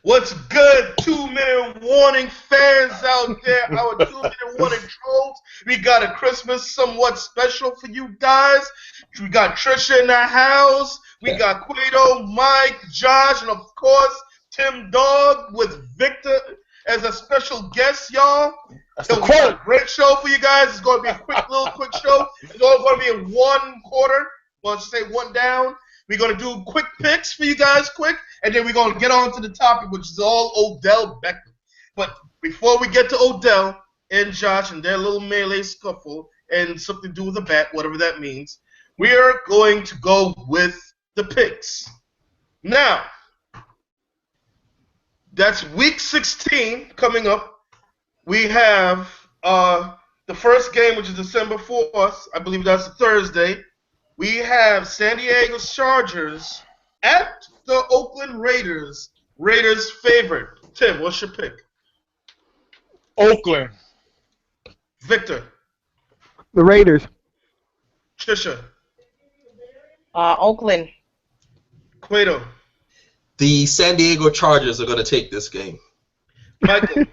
What's good, 2-minute warning fans out there? Our 2-minute warning trolls. We got a Christmas somewhat special for you guys. We got Trisha in the house. We got Quato, Mike, Josh, and of course Tim Dog with Victor as a special guest, y'all. That's the We got a great show for you guys. It's going to be a quick show. It's all going to be in one quarter. Well, say one down. We're going to do quick picks for you guys, and then we're going to get on to the topic, which is all Odell Beckham. But before we get to Odell and Josh and their little melee scuffle and something to do with a bat, whatever that means, we are going to go with the picks. Now, that's Week 16 coming up. We have the first game, which is December 4th. I believe that's a Thursday. We have San Diego Chargers at the Oakland Raiders. Raiders favorite. Tim, what's your pick? Oakland. Victor. The Raiders. Trisha. Oakland. Quato. The San Diego Chargers are going to take this game. Michael.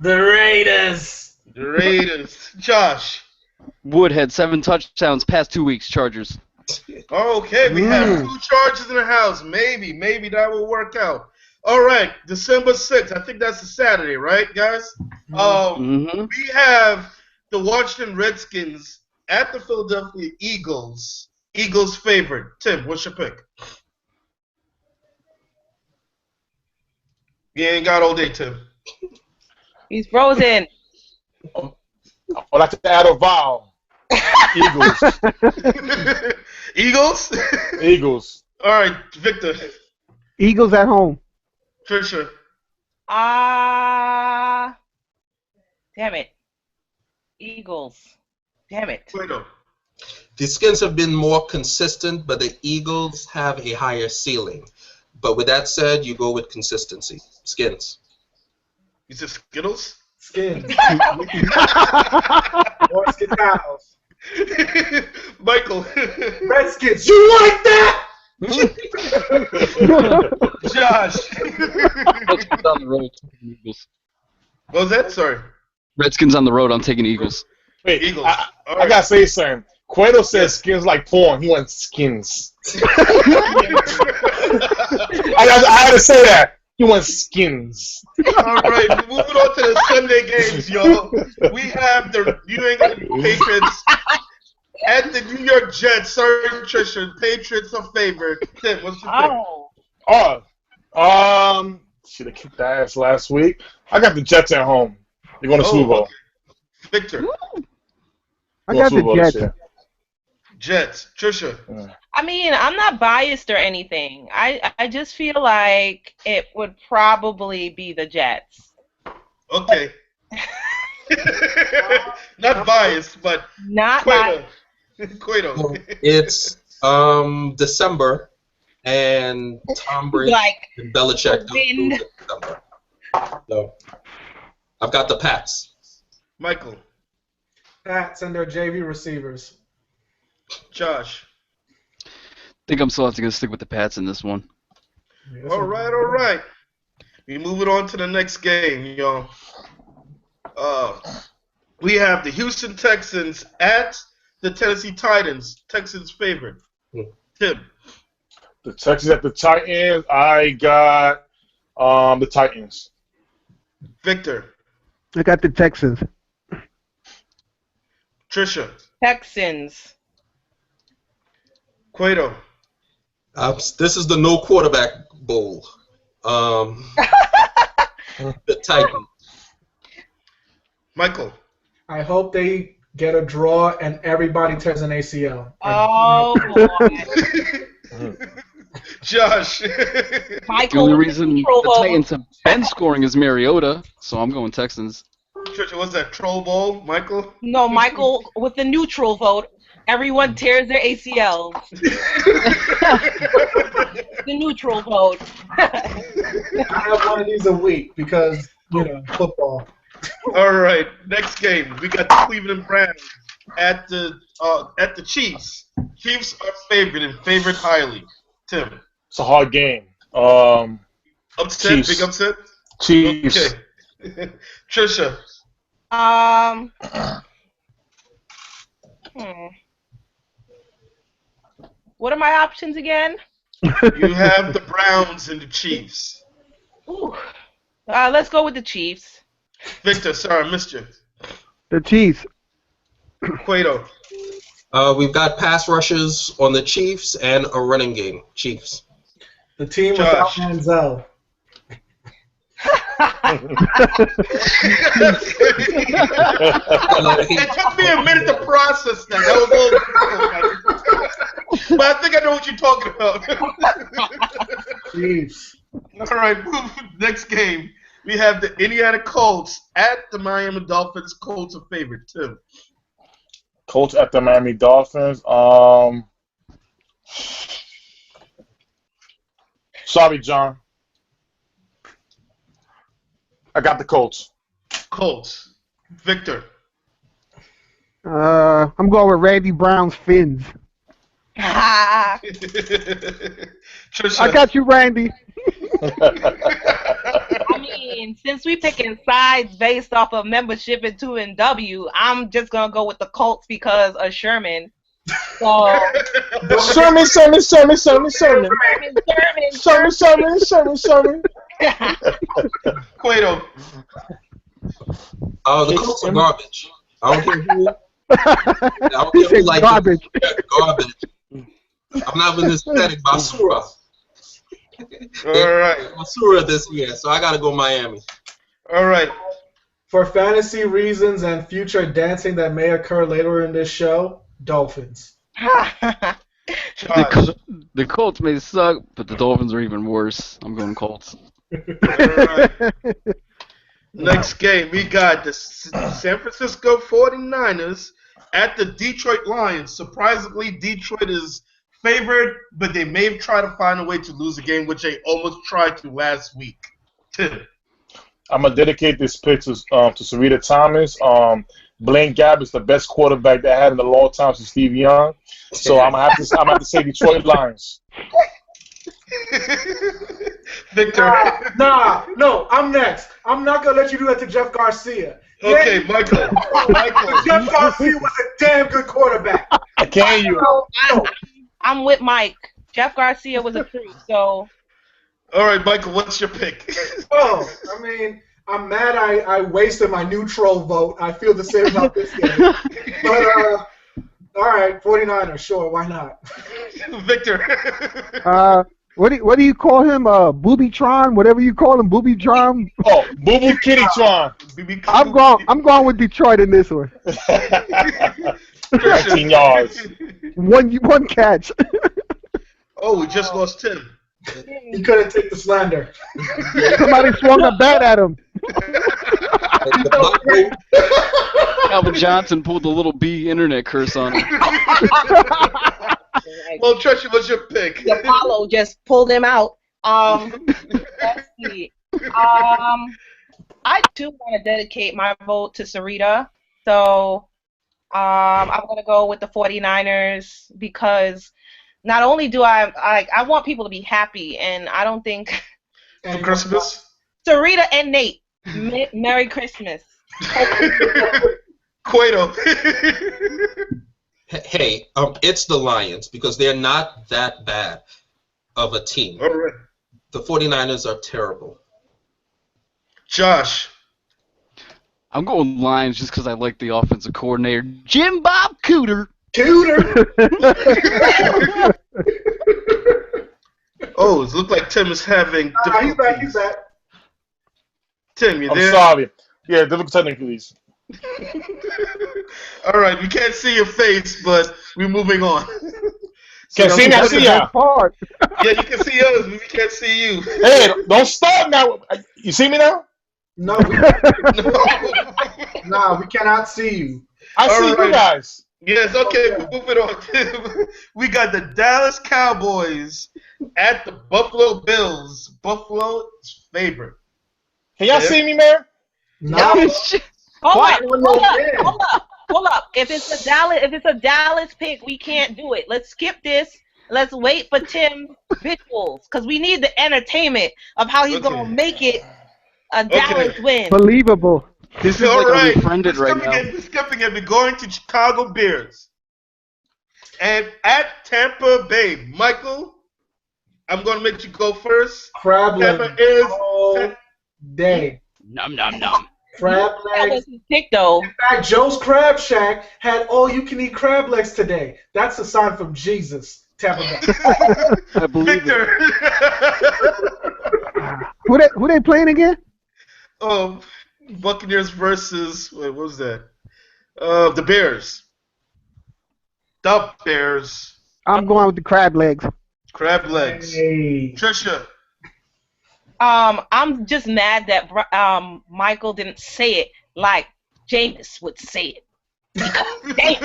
The Raiders. The Raiders. Josh. Woodhead, 7 touchdowns past 2 weeks, Chargers. Okay, we have 2 Chargers in the house. Maybe that will work out. All right, December 6th. I think that's a Saturday, right, guys? We have the Washington Redskins at the Philadelphia Eagles. Eagles favorite. Tim, what's your pick? You ain't got all day, Tim. He's frozen. I'd like to add a vowel. Eagles. Eagles? Eagles. All right, Victor. Eagles at home. Trisha. Damn it. Eagles. Damn it. Plato. The Skins have been more consistent, but the Eagles have a higher ceiling. But with that said, you go with consistency. Skins. You said Skittles? Skins. Or Skittles. Michael. Redskins. You like that? Josh. Redskins on the road, taking Eagles. What was that? Sorry. Redskins on the road, I'm taking Eagles. Wait, Eagles. I gotta say something. Cueto says skins like porn. He wants skins. I had to say that. He wants skins. All right, moving on to the Sunday games, y'all. We have the New England Patriots at the New York Jets. Sorry, Trisha. Patriots are favored. Tim, what's your pick? Should have kicked the ass last week. I got the Jets at home. They're going to Super Bowl. Okay. Victor. I got the Jets. Jets. Trisha. I mean, I'm not biased or anything. I just feel like it would probably be the Jets. Okay. Not biased, but Not Quato. biased. Quato. It's December, and Tom Brady and Belichick don't lose in December. So I've got the Pats. Michael. Pats and their JV receivers. Josh. I think I'm still have to go stick with the Pats in this one. All right. We moving on to the next game, y'all. We have the Houston Texans at the Tennessee Titans. Texans favorite. Tim. The Texans at the Titans. I got the Titans. Victor. I got the Texans. Trisha. Texans. Quato. This is the no quarterback bowl. The Titans. Michael. I hope they get a draw and everybody tears an ACL. Oh, boy. Josh. The only reason the Titans have been scoring is Mariota, so I'm going Texans. Trisha, what's that, troll bowl, Michael? No, Michael, with the neutral vote, everyone tears their ACLs. The neutral vote. I have one of these a week because, football. All right, next game. We got the Cleveland Browns at the Chiefs. Chiefs are favorite and favorite highly. Tim. It's a hard game. Upset, Chiefs. big upset. Chiefs. Okay. Trisha. What are my options again? You have the Browns and the Chiefs. Ooh. Let's go with the Chiefs. Victor, sorry, I missed you. The Chiefs. Cueto. We've got pass rushes on the Chiefs and a running game. Chiefs. The team without Josh. Manziel. It took me a minute to process that. That was a little difficult. But I think I know what you're talking about. Chiefs. All right, next game. We have the Indiana Colts at the Miami Dolphins. Colts are favorite, too. Colts at the Miami Dolphins. Sorry, John. I got the Colts. Colts. Victor. I'm going with Randy Brown's fins. Trisha. I got you, Randy. I mean, since we picking sides based off of membership in 2NW, I'm just gonna go with the Colts because of Sherman. So Sherman. Cueto. The Colts are garbage. I don't care who. I don't He care who said like garbage. garbage. I'm not even aesthetic Basura. All right. Basura this year, so I gotta go Miami. All right. For fantasy reasons and future dancing that may occur later in this show, Dolphins. The Colts may suck, but the Dolphins are even worse. I'm going Colts. All right. Next game, we got the San Francisco 49ers at the Detroit Lions. Surprisingly, Detroit is favored, but they may try to find a way to lose a game, which they almost tried to last week. Tim. I'm gonna dedicate this pick to Sarita Thomas. Blaine Gabb is the best quarterback that I had in a long time since Steve Young. So I'm gonna have to say Detroit Lions. Victor. No, I'm next. I'm not gonna let you do that to Jeff Garcia. Okay, Yeah, Michael. Jeff Garcia was a damn good quarterback. I can't you. I'm with Mike. Jeff Garcia was a truth, so. All right, Michael, what's your pick? Oh, I mean, I'm mad I wasted my neutral vote. I feel the same about this game. But, all right, 49ers, sure, why not? Victor. What do you call him? Booby-tron, whatever you call him, Booby-tron. Oh, Boo Boo Kitty-tron. I'm going with Detroit in this one. 19 yards. One catch. Oh, we just lost Tim. He couldn't take the slander. Somebody swung a bat at him. Calvin Johnson pulled the little B internet curse on him. Well, Trisha, what's your pick? Apollo just pulled him out. Let's see. I do want to dedicate my vote to Sarita. So I'm going to go with the 49ers because not only do I want people to be happy, and I don't think For Christmas? Sarita and Nate, Merry Christmas. Cueto. Hey, it's the Lions because they're not that bad of a team. All right. The 49ers are terrible. Josh. I'm going Lions just because I like the offensive coordinator, Jim Bob Cooter. Oh, it looks like Tim is having difficulties. He's back. Tim, you I'm there? sorry. Yeah, difficult technicalities. All right, we can't see your face, but we're moving on. Can see me? I see ya. Yeah, you can see us, but we can't see you. Hey, don't start now. You see me now? No, we cannot see you. I see you guys. Yes, okay, we're moving on. We got the Dallas Cowboys at the Buffalo Bills. Buffalo's favorite. Can y'all see me, man? No. Hold up. If it's a Dallas pick, we can't do it. Let's skip this. let's wait for Tim's visuals because we need the entertainment of how he's gonna make it a Dallas win. Believable. This is all like right. a befriended right now. We're skipping it. We're going to Chicago Bears. And at Tampa Bay, Michael, I'm going to make you go first. Crab legs Tampa is all day. Nom nom nom. Crab That legs. was sick though. In fact, Joe's Crab Shack had all-you-can-eat crab legs today. That's a sign from Jesus. Tampa Bay. I believe it. Victor. Who they playing again? Buccaneers versus what was that? The Bears. The Bears. I'm going with the crab legs. Crab legs. Hey. Trisha. I'm just mad that Michael didn't say it like Jameis would say it. Because damn,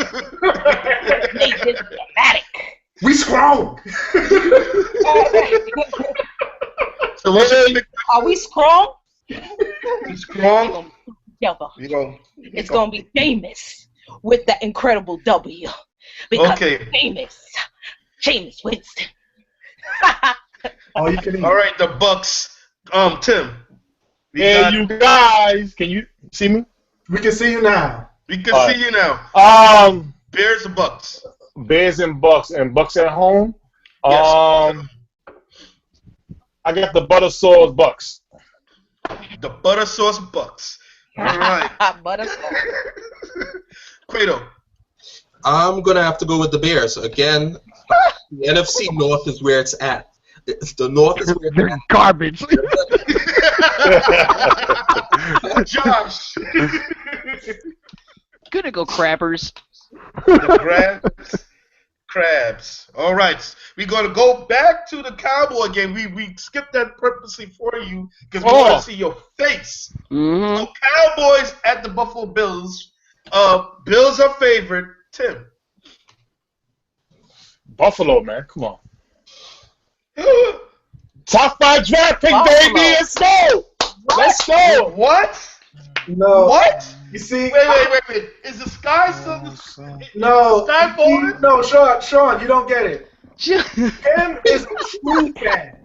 made this dramatic. We strong. So what's your pick? Are we strong? You strong? Together. You go. It's gonna be Jameis with that incredible W. Because Jameis Winston. All you can eat. All right, the Bucks. Tim. Hey, you guys, can you see me? We can see you now. We can see you now. Bears and Bucks. Bears and Bucks at home. Yes. I got the butter sauce Bucks. The butter sauce Bucks. All right. Butter sauce. Quato. I'm gonna have to go with the Bears again. The NFC North is where it's at. The North is where They're garbage. Josh. Gonna go Crabbers. The crabs. All right. We're going to go back to the Cowboy game. We skipped that purposely for you because we want to see your face. Mm-hmm. So Cowboys at the Buffalo Bills. Bills are favorite. Tim. Buffalo, man. Come on. Top 5 draft pick, Buffalo. baby. Let's go. Let's go. What? No. What? You see? Wait. Is the sky still No. Sky falling? No, Sean, you don't get it. Tim is a true fan.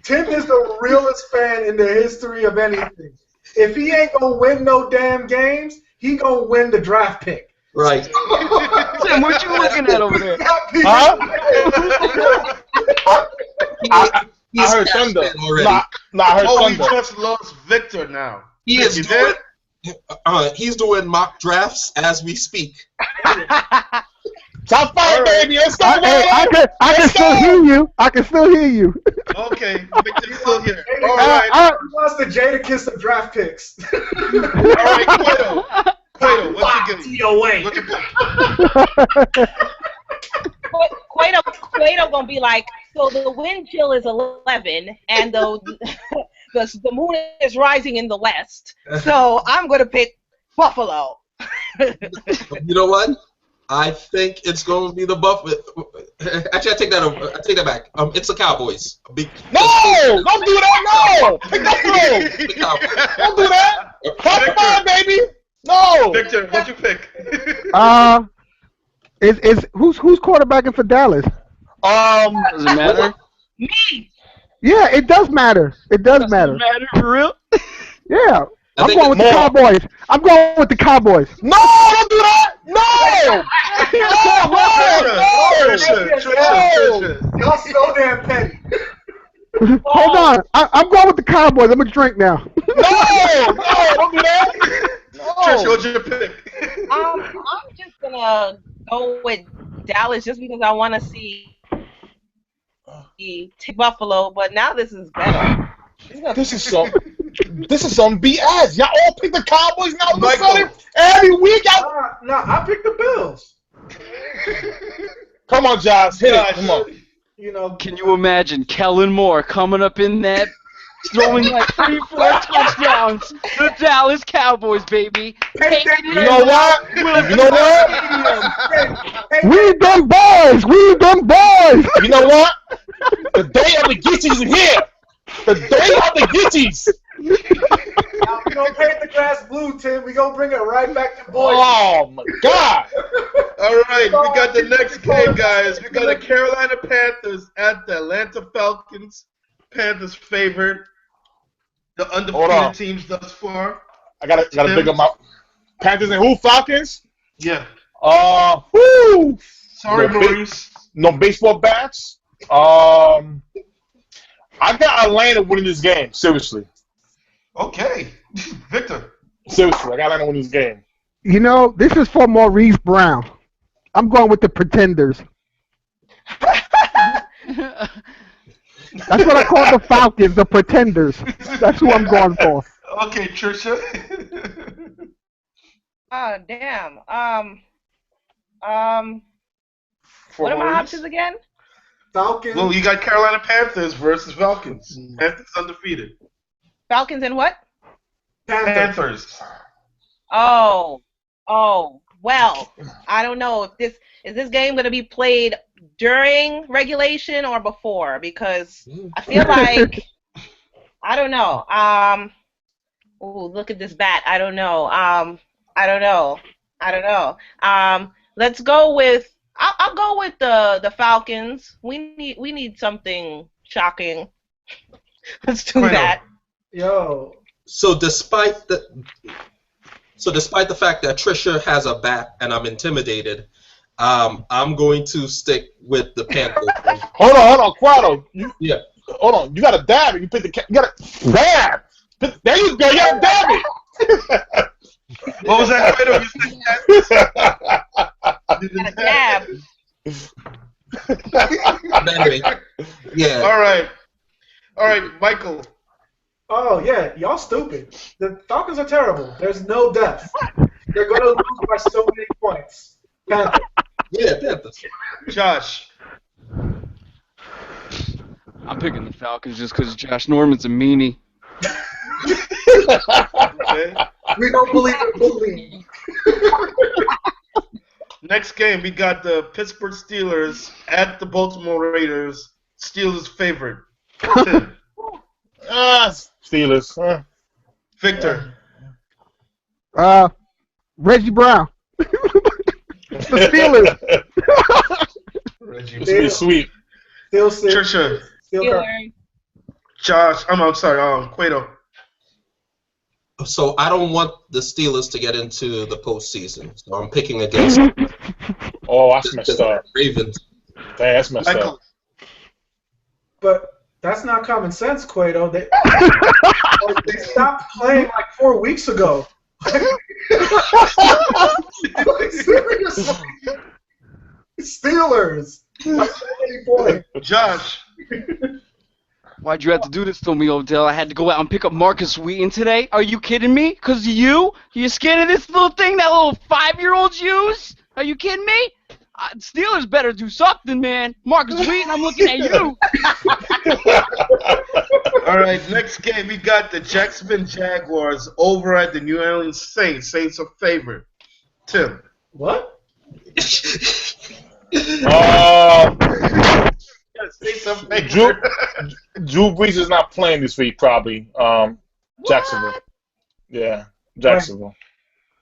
Tim is the realest fan in the history of anything. If he ain't gonna win no damn games, he gonna win the draft pick. right. Tim, what you looking at over there? Huh? I heard cashed thunder. in already. I heard Oh, we thunder. just lost Victor now. He is You doing. did? He's doing mock drafts as we speak. Top 5, baby. Let's go. I can still hear you. I can still hear you. Okay, Victor's still here. He All right. wants the Jada kiss some draft picks. All right, Quato, what's your game? What's your pick? Quato gonna be like, so the wind chill is 11, and the moon is rising in the west. So I'm gonna pick Buffalo. You know what? I think it's going to be the Buffalo. Actually, I take that back. It's the Cowboys. No! Don't do that! No! Pick Buffalo! The Cowboys. Don't do that! Top 5, baby! No! Victor, what'd you pick? Who's quarterbacking for Dallas? Does it matter? Me. Yeah, it does matter. It does matter. Matter for real? Yeah. I I'm think going with the Cowboys. I'm going with the Cowboys. No! Don't do that! No! Trisha. Y'all so damn petty. Hold on. I'm going with the Cowboys. I'm going to drink now. No! Don't do that! Trisha, what's your pick? I'm just gonna go with Dallas just because I want to see Buffalo, but now this is better. This is some BS. Y'all all pick the Cowboys now. All of a Michael. sudden, every week. No, I picked the Bills. Come on, Josh. Hit it. Come on. You know, Can you imagine Kellen Moore coming up in that, throwing like 3-4 touchdowns? The Dallas Cowboys, baby. You know what? You know what? We them boys. We them boys. You know what? The day of the Gitties is here. The day of the Gitties. we don't paint the grass blue, Tim. We gonna bring it right back to boys. Oh my God! All right, we got the next game, guys. We got the Carolina Panthers at the Atlanta Falcons. Panthers favored. The undefeated teams thus far. I gotta big up my Panthers and who? Falcons? Yeah. Whoo! Sorry, Maurice. No baseball bats. I got Atlanta winning this game. Seriously. Okay, Victor. Seriously, I got Atlanta winning this game. You know, this is for Maurice Brown. I'm going with the Pretenders. That's what I call the Falcons, the Pretenders. That's who I'm going for. Okay, Trisha. Oh, damn. What are my options again? Falcons. Well, you got Carolina Panthers versus Falcons. Panthers undefeated. Falcons and what? Panthers. Oh, well, I don't know if this game going to be played during regulation or before, because I feel like I don't know. Ooh, look at this bat. I don't know. Let's go with. I'll go with the Falcons. We need something shocking. Let's do that. Yo. So despite the fact that Trisha has a bat and I'm intimidated, I'm going to stick with the Panthers. Hold on, Quado. Yeah. Hold on, you got to dab it. You got to dab. There you go. You got to dab it. What was that, Quado? You said dab. Anyway, yeah. All right, Michael. Oh, yeah, y'all stupid. The Falcons are terrible. There's no depth. They're going to lose by so many points. Panthers. Yeah, Panthers. Josh. I'm picking the Falcons just because Josh Norman's a meanie. Okay. We don't believe in bullying. Next game, we got the Pittsburgh Steelers at the Baltimore Raiders. Steelers favorite. Steelers. Victor. Reggie Brown. The Steelers. Reggie. Sweet. Still Trisha. Steelers. Josh. I'm sorry. Quado. So I don't want the Steelers to get into the postseason. So I'm picking against Oh, that's messed up. Ravens. Dang, that's messed Michael. up. But that's not common sense, Quado. They stopped playing like 4 weeks ago. Seriously. Steelers. By so many points. Josh. Why'd you have to do this to me, Odell? I had to go out and pick up Marcus Wheaton today. Are you kidding me? Because of you? You scared of this little thing that little 5-year-olds use? Are you kidding me? Steelers better do something, man. Marcus Wheaton, I'm looking at you. All right, next game, we got the Jacksonville Jaguars over at the New Orleans Saints. Saints are favorite. Tim. What? Drew Brees is not playing this week, probably. Jacksonville. Yeah, Jacksonville.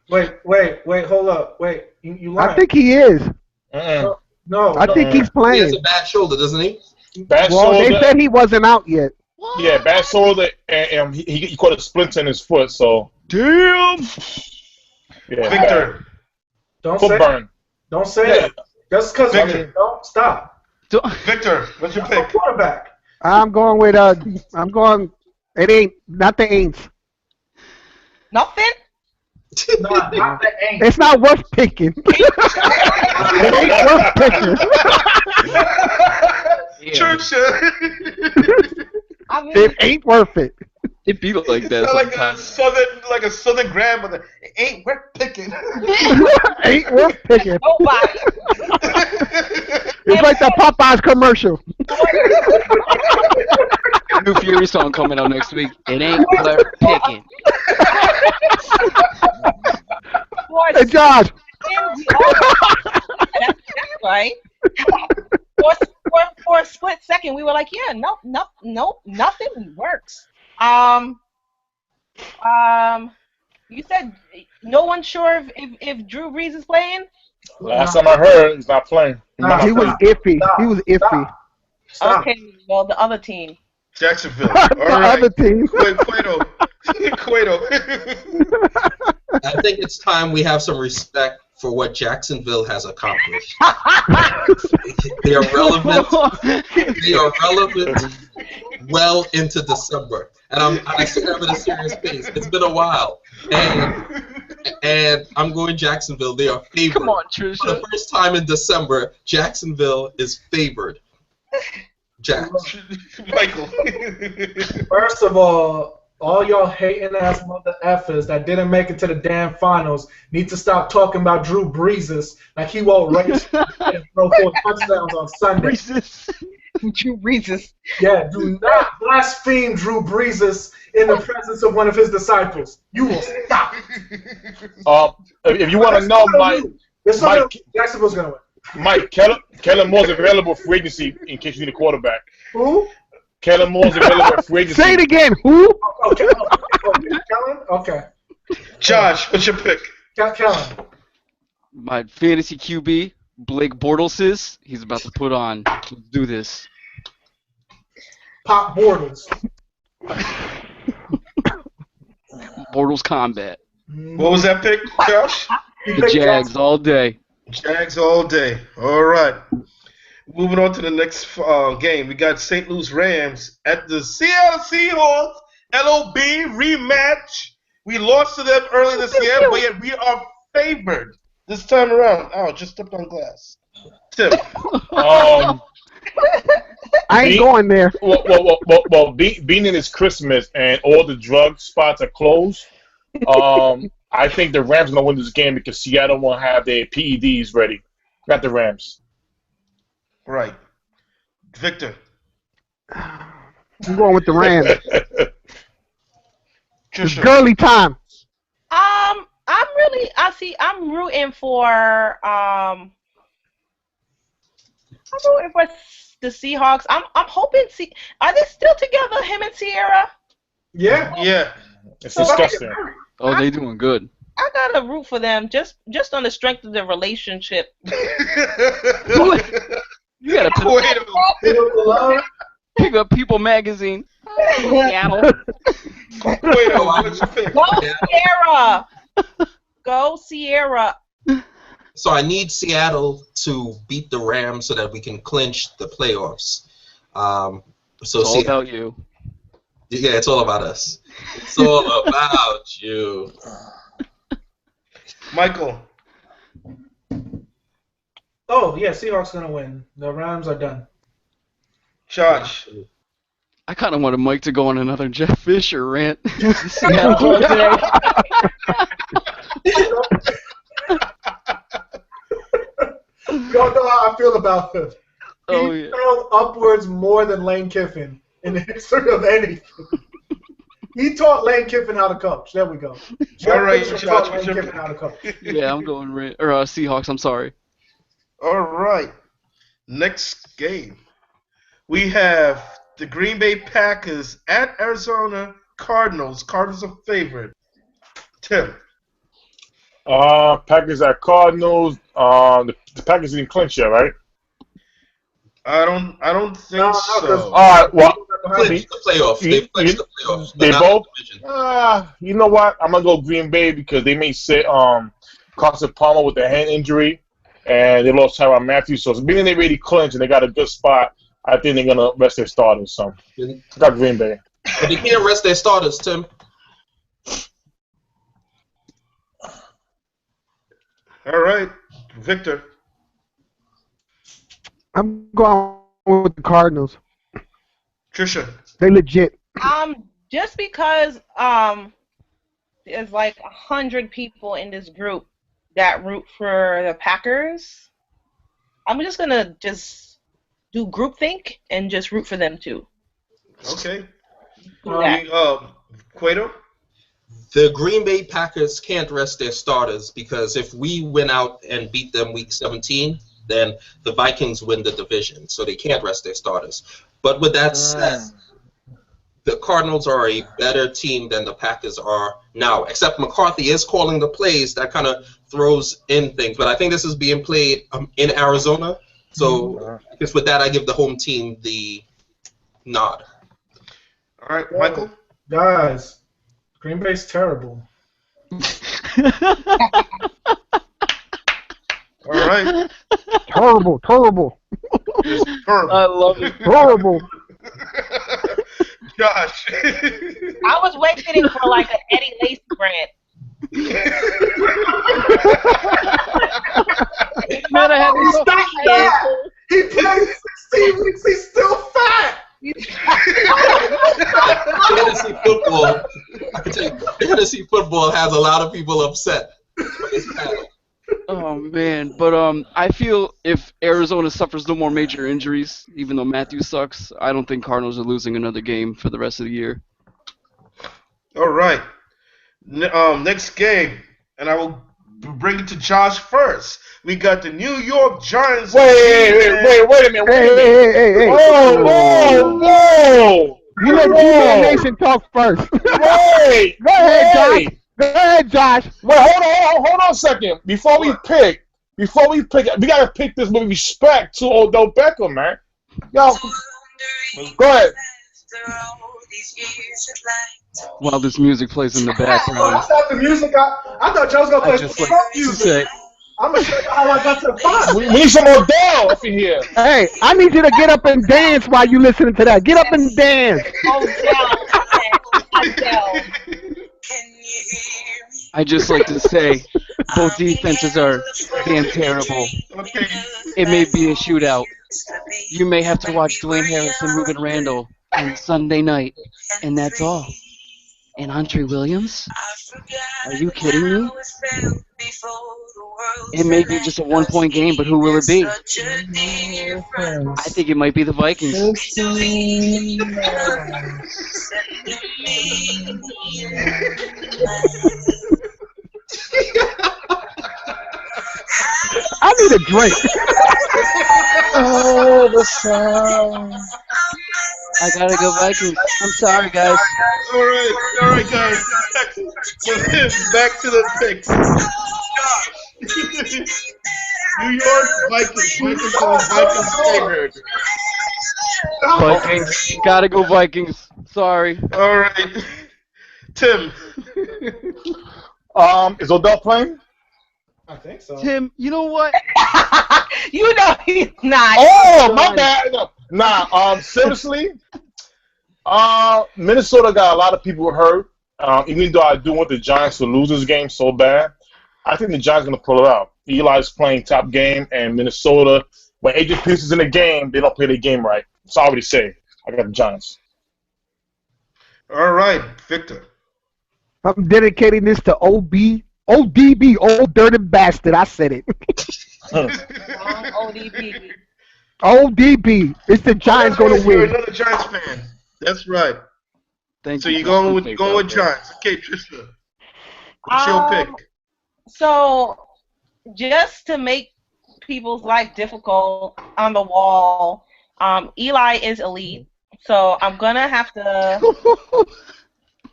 Wait, hold up. Wait, you lied. I think he is. No. I think he's He playing. has a bad shoulder, doesn't he? Bad Well, shoulder. they said he wasn't out yet. Yeah, bad shoulder, and he caught a splinter in his foot, so. Damn! Yeah, Victor. Don't foot say burn. Don't say it. Just because don't stop. Victor, what's your That's my pick? quarterback. I'm going with it ain't not the Aints. Nothing? Not the ain't. It's not worth picking. It ain't worth picking. Trisha. I mean, It ain't worth it. It be like that like a southern grandmother. It ain't worth picking. Ain't worth picking. nobody. It's like the Popeyes commercial. New Fury song coming out next week. It ain't worth picking. Hey, Josh. That's right. For a split second, we were like, yeah, nothing works. You said no one's sure if Drew Brees is playing? Last time I heard, he's not playing. He was iffy. He was iffy. Stop. Okay, well, the other team. Jacksonville. All right. Other team. Cueto. I think it's time we have some respect for what Jacksonville has accomplished. They are relevant. They are relevant well into December, and I say that with a serious face. It's been a while, and I'm going Jacksonville. They are favored. Come on, Trisha. For the first time in December, Jacksonville is favored. Jacks. Michael. First of all y'all hating ass mother effers that didn't make it to the damn finals need to stop talking about Drew Brees like he won't race and throw 4 touchdowns on Sunday. Drew Brees. Yeah, do not blaspheme Drew Brees in the presence of one of his disciples. You will stop. If you want to know, Mike, Jacksonville's gonna win. Mike, Kellen Moore's available for agency in case you need a quarterback. Who? Kellen Moore's available for agency. Say it again. Who? Okay. Kellen? Okay. Josh, what's your pick? Kellen. My fantasy QB, Blake Bortles, he's about to put on. Let's do this. Pop Bortles. Bortles combat. What was that pick, Josh? The Jags all day. Jags all day. All right. Moving on to the next game. We got St. Louis Rams at the Seattle Seahawks LOB rematch. We lost to them early this year, but yet we are favored this time around. Oh, just stepped on glass. Tim. I ain't going there. Well, being in it's Christmas and all the drug spots are closed, I think the Rams are going to win this game because Seattle won't have their PEDs ready. Got the Rams. Right. Victor. I'm going with the Rams. It's Trisha. girly time. I'm rooting for the Seahawks. I'm hoping are they still together, him and Sierra? Yeah. Yeah. It's disgusting. Oh, they doing good. I gotta root for them just on the strength of their relationship. You gotta pick up People magazine. Seattle. Go Sierra. Go Sierra. So I need Seattle to beat the Rams so that we can clinch the playoffs. It's all about you. Yeah, it's all about us. It's all about you. Michael. Oh, yeah, Seahawks gonna win. The Rams are done. Josh. I kind of wanted Mike to go on another Jeff Fisher rant. Seattle all day. You don't know how I feel about him. Oh, He yeah. fell upwards more than Lane Kiffin in the history of anything. He taught Lane Kiffin how to coach. There we go. All right, Fisher Josh. taught Lane Kiffin how to coach. Yeah, I'm going Seahawks. I'm sorry. All right. Next game. We have the Green Bay Packers at Arizona Cardinals. Cardinals are favored. Tim. Packers at Cardinals. The Packers didn't clinch yet, right? I don't think so. All right. Well, Clinch the playoffs. They've clinched the playoffs. They but not both. the division. You know what? I'm gonna go Green Bay because they may sit Carson Palmer with a hand injury, and they lost Tyrann Matthew. So being they already clinched and they got a good spot, I think they're gonna rest their starters. So I got Green Bay. But they can't rest their starters, Tim. All right. Victor. I'm going with the Cardinals. Trisha. They legit. Just because there's like 100 people in this group that root for the Packers, I'm just gonna do groupthink and just root for them too. Okay. Do that. Cueto. The Green Bay Packers can't rest their starters because if we win out and beat them week 17, then the Vikings win the division. So they can't rest their starters. But with that said, the Cardinals are a better team than the Packers are now. Except McCarthy is calling the plays that kind of throws in things. But I think this is being played in Arizona. So I guess with that, I give the home team the nod. All right, Michael. Guys, Green Bay's terrible. All right. Terrible, terrible, Just terrible. I love it. terrible. Josh. I was waiting for like an Eddie Lacy rant. Man, I had this Stop that! He played 16 weeks. He's still fat. Fantasy football, I can tell you, fantasy football has a lot of people upset. Oh man, but I feel if Arizona suffers no more major injuries, even though Matthew sucks, I don't think Cardinals are losing another game for the rest of the year. All right. Next game, and I will bring it to Josh first. We got the New York Giants. Wait a minute. Hey. Whoa. You let G-Man Nation talk first. Wait. Go ahead, Josh. Go ahead, Josh. Wait, hold on a second. Before we pick, we gotta pick this with respect to Odell Beckham, man. Yo, go ahead. While this music plays in the background. That's not the music. I thought y'all was gonna play some funk music. I'm gonna show you how I got to the fun. We need some Odell up in here. Hey, I need you to get up and dance while you listening to that. Get up and dance. Odell. I just like to say, both defenses are damn terrible. Okay. It may be a shootout. You may have to watch Dwayne Harris and Ruben Randall on Sunday night, and that's all. And Andre Williams? Are you kidding me? It may be just a one-point game, but who will it be? I think it might be the Vikings. I need a drink. Oh, the sound. I gotta go Vikings. I'm sorry, guys. All right, guys. Back to the picks. New York Vikings favored. Vikings. Gotta go Vikings. Sorry. All right, Tim. Is Odell playing? I think so. Tim, you know what? You know he's not. Oh, my bad. Nah, seriously. Minnesota got a lot of people hurt. Even though I do want the Giants to lose this game so bad, I think the Giants are going to pull it out. Eli's playing top game, and Minnesota, when AJ Peterson's in the game, they don't play the game right. Sorry to say. I got the Giants. All right, Victor. I'm dedicating this to ODB, old dirty bastard. I said it. ODB. ODB. It's the Giants going to You're win. another Giants fan. That's right. Thank So you. you're going with Giants. Okay, Trisha. What's your pick? So, just to make people's life difficult on the wall, Eli is elite. So I'm gonna have to.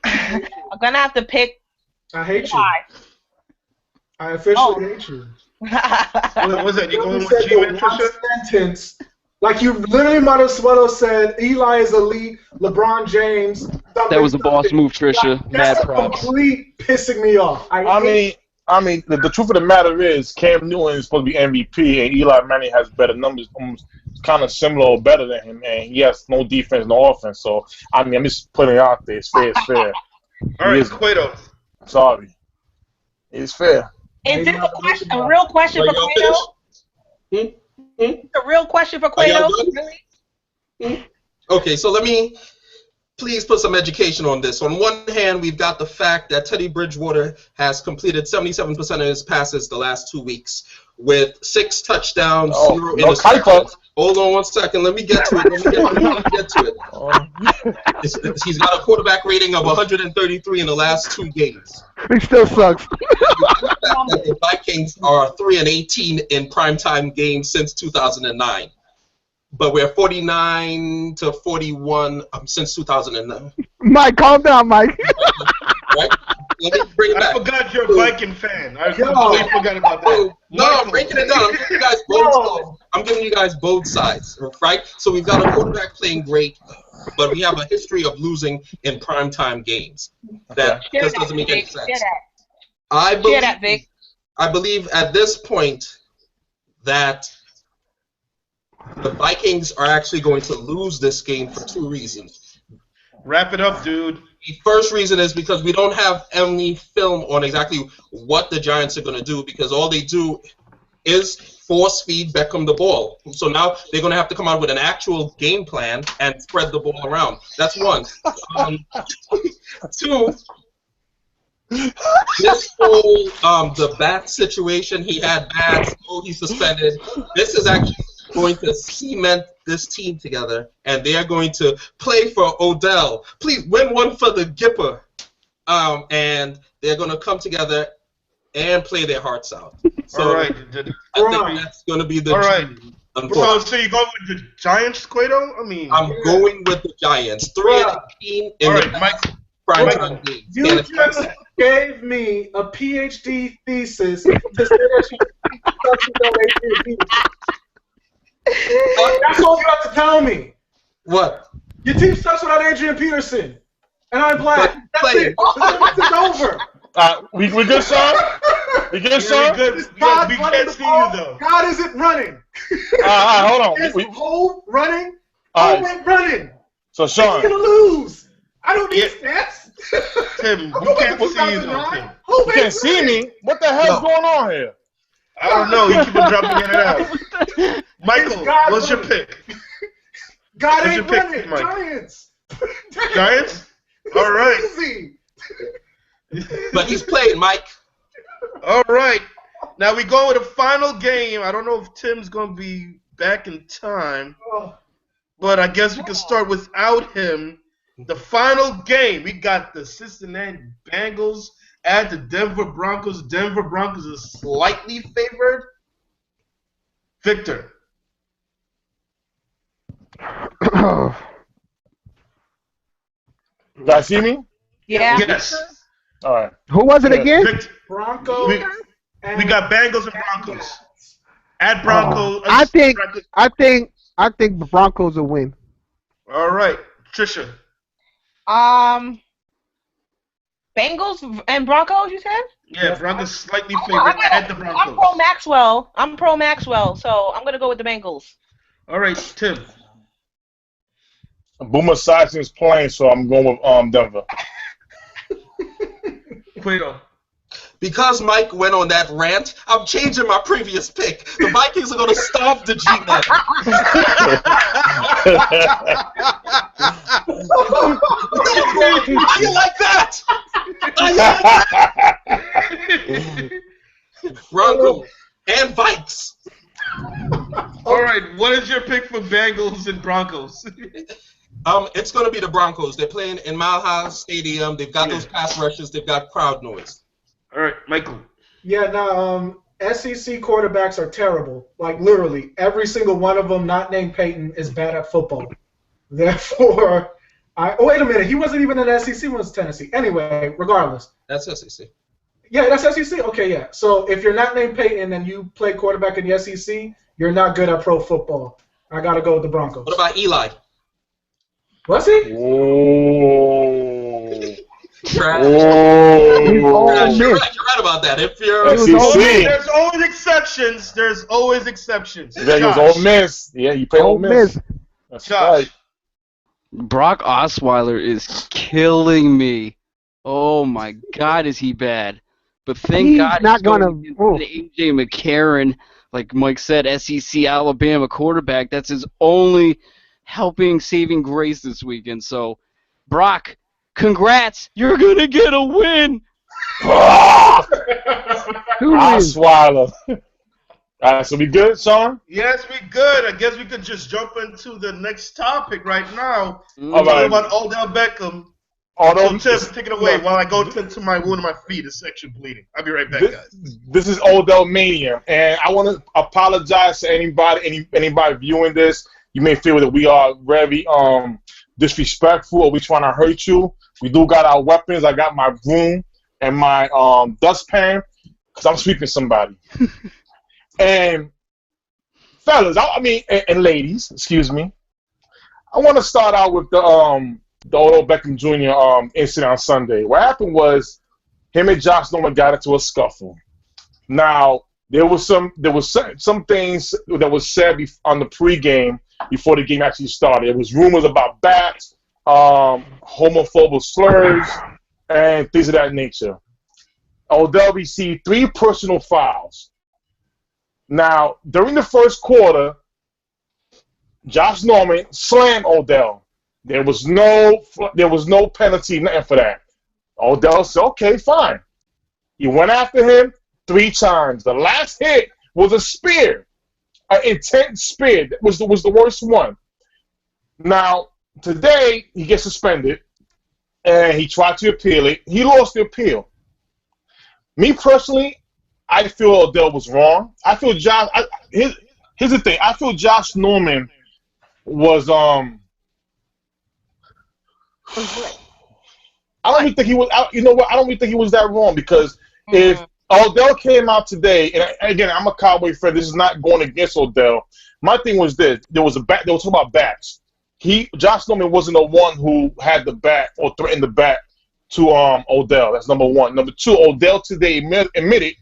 I'm gonna have to pick. I hate you. Eli. I officially hate you. What was that? You going You with said G-Man, the one Trisha? sentence. Like you literally might as well have said Eli is elite, LeBron James. That was a boss move, Trisha. Like, Mad that's props. complete pissing me off. I mean, the truth of the matter is Cam Newton is supposed to be MVP, and Eli Manning has better numbers, almost kind of similar or better than him, and he has no defense, no offense. So, I mean, I'm just putting it out there. It's fair. It's fair. All right, Cueto. Sorry. It's fair. Is this a real question for Cueto? A real question for Cueto? Really? Okay, so let me please put some education on this. On one hand, we've got the fact that Teddy Bridgewater has completed 77% of his passes the last 2 weeks with 6 touchdowns, 0 interceptions. Hold on one second. Let me get to it. He's got a quarterback rating of 133 in the last 2 games. He still sucks. The Vikings are 3-18 in primetime games since 2009. but we're 49 to 41 since 2009. Mike, calm down, Mike. Right? Let me bring it back. I forgot you're a Viking fan. I completely forgot about that. No, I'm breaking it down. I'm giving you guys both sides, right? So we've got a quarterback playing great, but we have a history of losing in primetime games. That just doesn't make any sense. I believe at this point that the Vikings are actually going to lose this game for 2 reasons. Wrap it up, dude. The first reason is because we don't have any film on exactly what the Giants are going to do, because all they do is force feed Beckham the ball. So now they're going to have to come out with an actual game plan and spread the ball around. That's one. 2, this whole the bat situation, he had bats, he's suspended. This is actually going to cement this team together, and they are going to play for Odell. Please win one for the Gipper. And they're going to come together and play their hearts out. So all right. I think that's going to be the dream. So you go with the Giants, Cueto? I mean, I'm going with the Giants. 3-18 in the primetime game. You just gave me a PhD thesis to say that you that's all you have to tell me. What? Your team sucks without Adrian Peterson, and I'm black. That's it. It's over. We good, son? We good, son? We can't see you, though. God isn't running. Hold on. Is Hove running? All Hove ain't running. So, Sean. He's going to lose. I don't need stats. Tim, we can't see you, though, Tim. You can't see me? What the hell's going on here? I don't know. You keep on dropping in and out. Michael, what's your pick? God ain't running. Giants. Giants? All right. Easy. But he's playing, Mike. All right. Now we go with the final game. I don't know if Tim's going to be back in time, but I guess we can start without him. The final game, we got the Cincinnati Bengals at the Denver Broncos. Denver Broncos is slightly favored. Victor. Did I see me? Yeah. Yes. All right. Who was it again? Victor. Broncos. We got Bengals and Broncos. At Broncos. I think the Broncos will win. All right. Trisha. Bengals and Broncos, you said? Yeah, Broncos slightly favored at the Broncos. I'm pro Maxwell, so I'm gonna go with the Bengals. All right, Tim. Boomer Sessions playing, so I'm going with Denver. Cueto. Because Mike went on that rant, I'm changing my previous pick. The Vikings are going to stop the G-Man. How you like that? Broncos and Vikes. All right, what is your pick for Bengals and Broncos? It's going to be the Broncos. They're playing in Mile High Stadium. They've got those pass rushes. They've got crowd noise. All right, Michael. Yeah, now SEC quarterbacks are terrible. Like literally, every single one of them, not named Peyton, is bad at football. Therefore, wait a minute. He wasn't even in SEC when it was Tennessee. Anyway, regardless. That's SEC. Yeah, that's SEC. Okay, yeah. So if you're not named Peyton and you play quarterback in the SEC, you're not good at pro football. I gotta go with the Broncos. What about Eli? Was he? Oh. Trash. Oh. You're right about that. If you're there's always exceptions. There's always exceptions. Yeah, he was Ole Miss. Yeah, he played Ole Miss. That's right. Brock Osweiler is killing me. Oh my God, is he bad? But thank God he's not gonna AJ McCarron, like Mike said, SEC Alabama quarterback. That's his only saving grace this weekend. So, Brock, congrats! You're gonna get a win. Osweiler. All right, so we good, Sean? Yes, we good. I guess we could just jump into the next topic right now. All right. About Odell Beckham. So Tim, take it away while I go to my wound in my feet. It's section bleeding. I'll be right back, guys. This is Odell Mania, and I want to apologize to anybody viewing this you may feel that we are very disrespectful or we trying to hurt you. We do got our weapons. I got my broom and my dustpan because I'm sweeping somebody. And fellas, and ladies, excuse me. I want to start out with the Odell Beckham Jr. Incident on Sunday. What happened was him and Josh Norman got into a scuffle. Now there was some things that was said on the pregame before the game actually started. There was rumors about bats, homophobic slurs, and things of that nature. Odell received 3 personal fouls. Now, during the first quarter, Josh Norman slammed Odell. There was no penalty, nothing for that. Odell said, okay, fine. He went after him 3 times. The last hit was a spear, an intense spear. That was the worst one. Now, today, he gets suspended, and he tried to appeal it. He lost the appeal. Me personally, I feel Odell was wrong. I feel here's the thing. I feel Josh Norman was I don't even think he was. You know what? I don't even think he was that wrong because if Odell came out today, and again, I'm a Cowboy fan. This is not going against Odell. My thing was this: there was a bat. They were talking about bats. Josh Norman wasn't the one who had the bat or threatened the bat to Odell. That's number one. Number two, Odell today admitted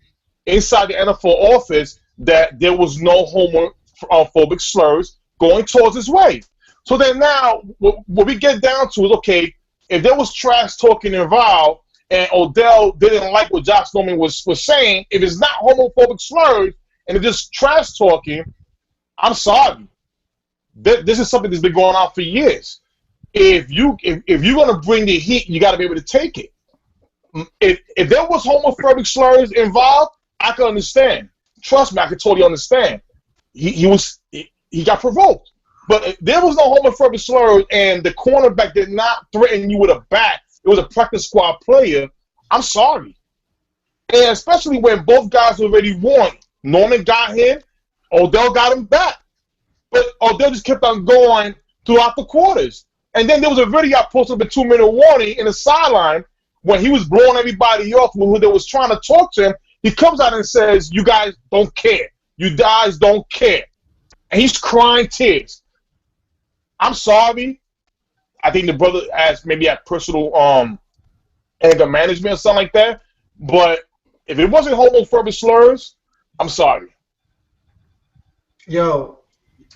inside the NFL office that there was no homophobic slurs going towards his way. So then now, what we get down to is, okay, if there was trash talking involved and Odell didn't like what Josh Norman was saying, if it's not homophobic slurs and it's just trash talking, I'm sorry. This is something that's been going on for years. If you're going to bring the heat, you got to be able to take it. If there was homophobic slurs involved, I can understand. Trust me, I can totally understand. He got provoked. But if there was no homophobic slurs and the cornerback did not threaten you with a bat, it was a practice squad player, I'm sorry. And especially when both guys already won. Norman got him, Odell got him back. But Odell just kept on going throughout the quarters. And then there was a video I posted with a 2-minute warning in the sideline when he was blowing everybody off who they was trying to talk to him. He comes out and says, you guys don't care. You guys don't care. And he's crying tears. I'm sorry. I think the brother maybe had personal anger management or something like that. But if it wasn't homophobic slurs, I'm sorry. Yo,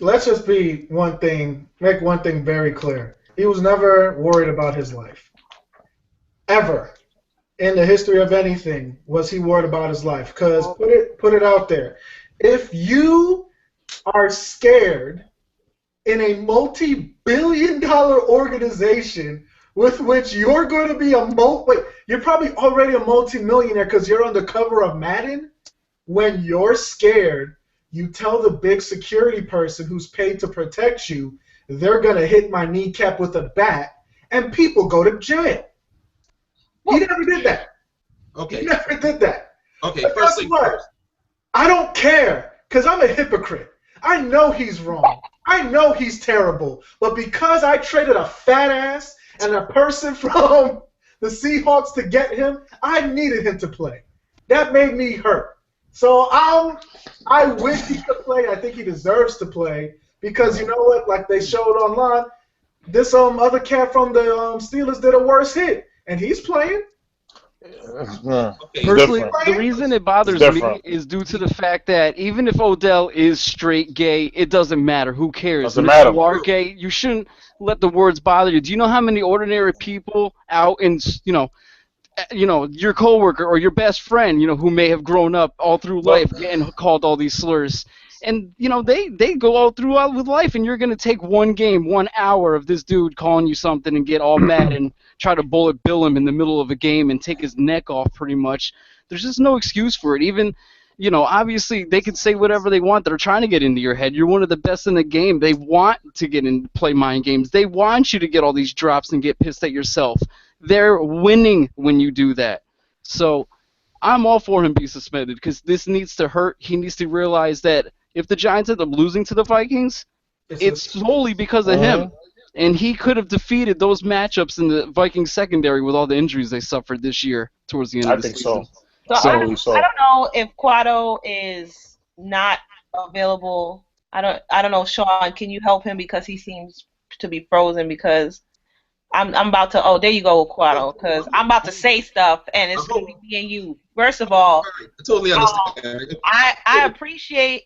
let's just make one thing very clear. He was never worried about his life. Ever. In the history of anything, was he worried about his life? Because put it out there. If you are scared in a multi-billion-dollar organization with which you're going to be you're probably already a multi-millionaire because you're on the cover of Madden. When you're scared, you tell the big security person who's paid to protect you, they're going to hit my kneecap with a bat, and people go to jail. He never did that. Okay. He never did that. Okay, but first thing first. I don't care because I'm a hypocrite. I know he's wrong. I know he's terrible. But because I traded a fat ass and a person from the Seahawks to get him, I needed him to play. That made me hurt. So I wish he could play. I think he deserves to play because you know what? Like they showed online, this other cat from the Steelers did a worse hit, and he's playing. Personally, the reason it bothers me is due to the fact that even if Odell is straight gay, it doesn't matter. Who cares? Doesn't matter. If you are gay, you shouldn't let the words bother you. Do you know how many ordinary people out in, your coworker or your best friend, who may have grown up all through life getting called all these slurs, and they go all throughout with life, and you're gonna take one game, 1 hour of this dude calling you something and get all mad and try to bullet bill him in the middle of a game and take his neck off pretty much. There's just no excuse for it. Even, obviously they can say whatever they want. They're trying to get into your head. You're one of the best in the game. They want to get in, play mind games. They want you to get all these drops and get pissed at yourself. They're winning when you do that. So I'm all for him being suspended because this needs to hurt. He needs to realize that if the Giants end up losing to the Vikings, it's solely because of him. And he could have defeated those matchups in the Vikings secondary with all the injuries they suffered this year towards the end of the season. So I don't know if Quado is not available. I don't know, Sean. Can you help him because he seems to be frozen? Because I'm about to. Oh, there you go, Quado. Because I'm about to say stuff and it's going to be me and you. First of all, I totally understand. I appreciate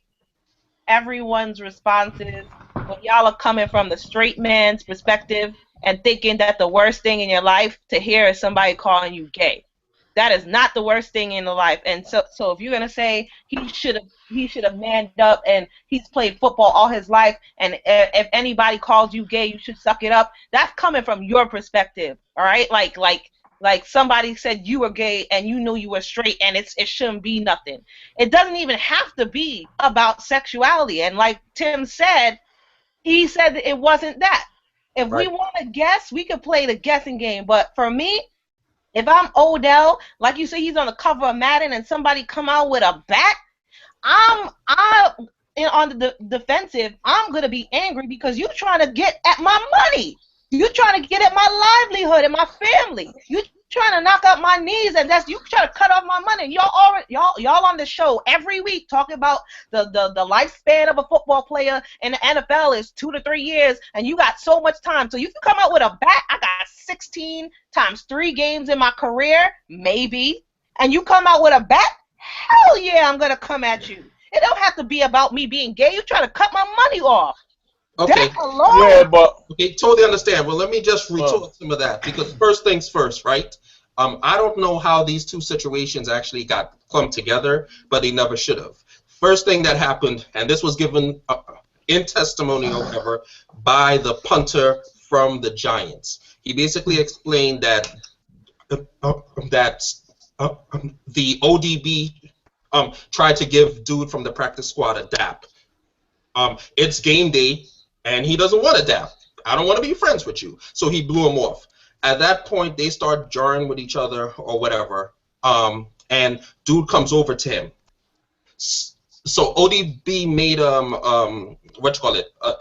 everyone's responses. When y'all are coming from the straight man's perspective and thinking that the worst thing in your life to hear is somebody calling you gay. That is not the worst thing in the life. And so if you're gonna say he should have manned up and he's played football all his life, and if anybody calls you gay, you should suck it up. That's coming from your perspective, all right? Like somebody said you were gay and you knew you were straight, and it shouldn't be nothing. It doesn't even have to be about sexuality. And like Tim said, he said that it wasn't that. If we want to guess, we could play the guessing game. But for me, if I'm Odell, like you say, he's on the cover of Madden, and somebody come out with a bat, I'm on the defensive. I'm gonna be angry because you're trying to get at my money. You're trying to get at my livelihood and my family. You trying to knock out my knees, and that's you trying to cut off my money. And y'all on the show every week talking about the lifespan of a football player in the NFL is 2 to 3 years, and you got so much time. So you can come out with a bat. I got 16 times 3 games in my career, maybe, and you come out with a bat. Hell yeah, I'm gonna come at you. It don't have to be about me being gay. You trying to cut my money off. Okay. Yeah, but okay, totally understand. Well, let me just retort some of that, because first things first, right? I don't know how these two situations actually got clumped together, but they never should have. First thing that happened, and this was given in testimony or whatever by the punter from the Giants. He basically explained that the ODB tried to give dude from the practice squad a dap. It's game day, and he doesn't want a dap. I don't want to be friends with you. So he blew him off. At that point, they start jarring with each other or whatever, and dude comes over to him. So ODB made a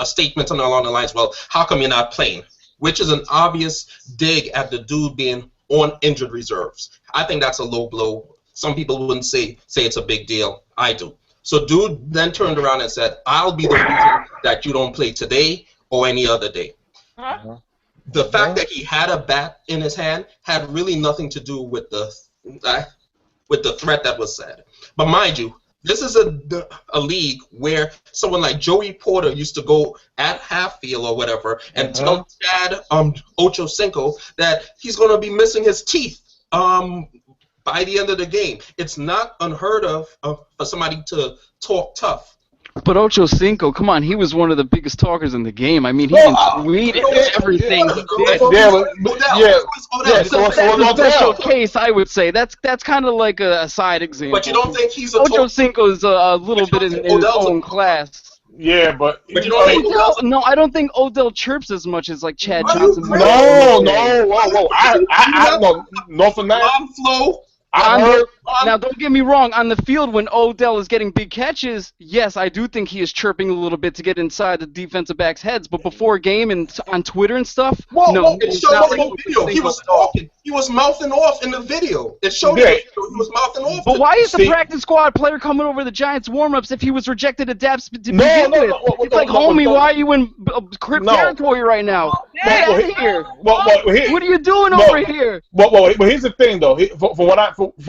statement along the lines, well, how come you're not playing? Which is an obvious dig at the dude being on injured reserves. I think that's a low blow. Some people wouldn't say it's a big deal. I do. So dude then turned around and said, I'll be the reason that you don't play today or any other day. The fact that he had a bat in his hand had really nothing to do with the threat that was said. But mind you, this is a league where someone like Joey Porter used to go at half field or whatever and tell Chad Ochocinco that he's going to be missing his teeth by the end of the game. It's not unheard of for somebody to talk tough. But Ochocinco, come on, he was one of the biggest talkers in the game. I mean, he tweeted everything he did. It's a special case, I would say. That's kind of like a side example. But you don't think he's a Ochocinco is a little bit in his own class. Yeah, but you don't think no, I don't think Odell chirps as much as like Chad Johnson. No, no, for that. Flow. Now, don't get me wrong. On the field, when Odell is getting big catches, yes, I do think he is chirping a little bit to get inside the defensive backs' heads. But before a game and on Twitter and stuff, no. It showed in the video. He was talking. He was mouthing off in the video. It showed he was mouthing off. But why is the practice squad player coming over the Giants' warm-ups if he was rejected at DAPS to begin with? It's like, homie, why are you in crip territory right now? Get out of here. What are you doing over here? Well, here's the thing, though. From